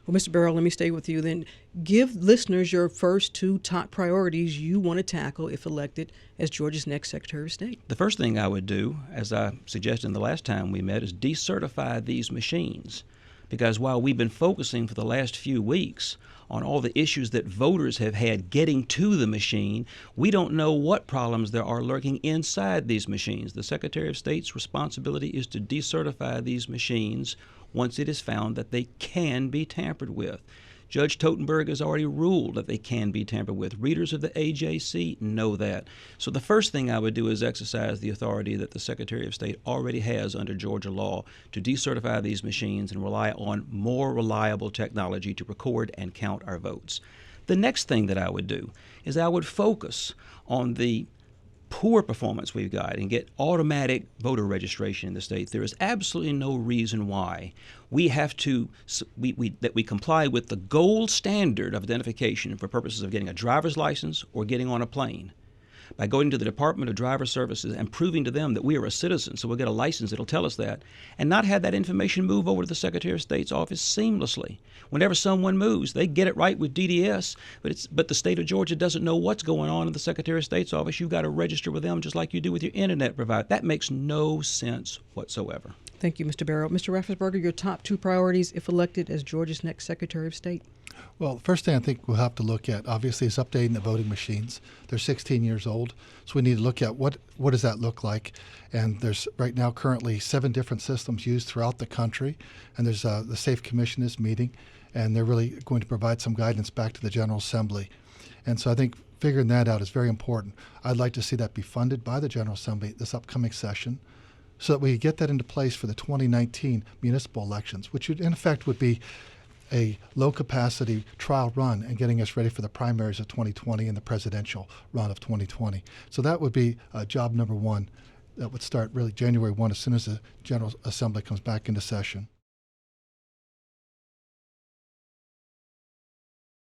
Well, Mr. Barrow, let me stay with you then. Give listeners your first two top priorities you want to tackle if elected as Georgia's next Secretary of State. The first thing I would do, as I suggested the last time we met, is decertify these machines. Because while we've been focusing for the last few weeks on all the issues that voters have had getting to the machine, we don't know what problems there are lurking inside these machines. The Secretary of State's responsibility is to decertify these machines once it is found that they can be tampered with. Judge Totenberg has already ruled that they can be tampered with. Readers of the AJC know that. So the first thing I would do is exercise the authority that the Secretary of State already has under Georgia law to decertify these machines and rely on more reliable technology to record and count our votes. The next thing that I would do is I would focus on the poor performance we've got and get automatic voter registration in the state. There is absolutely no reason why we have to that we comply with the gold standard of identification for purposes of getting a driver's license or getting on a plane by going to the Department of Driver Services and proving to them that we are a citizen, so we'll get a license that'll tell us that, and not have that information move over to the Secretary of State's office seamlessly. Whenever someone moves, they get it right with DDS, but the state of Georgia doesn't know what's going on in the Secretary of State's office. You've got to register with them just like you do with your internet provider. That makes no sense whatsoever. Thank you, Mr. Barrow. Mr. Raffensperger, your top two priorities if elected as Georgia's next Secretary of State. Well, the first thing I think we'll have to look at, obviously, is updating the voting machines. They're 16 years old, so we need to look at what does that look like. And there's right now currently 7 different systems used throughout the country, and there's the Safe Commission is meeting, and they're really going to provide some guidance back to the General Assembly. And so I think figuring that out is very important. I'd like to see that be funded by the General Assembly this upcoming session, so that we get that into place for the 2019 municipal elections, which in effect would be a low-capacity trial run and getting us ready for the primaries of 2020 and the presidential run of 2020. So that would be job number one. That would start really January 1 as soon as the General Assembly comes back into session.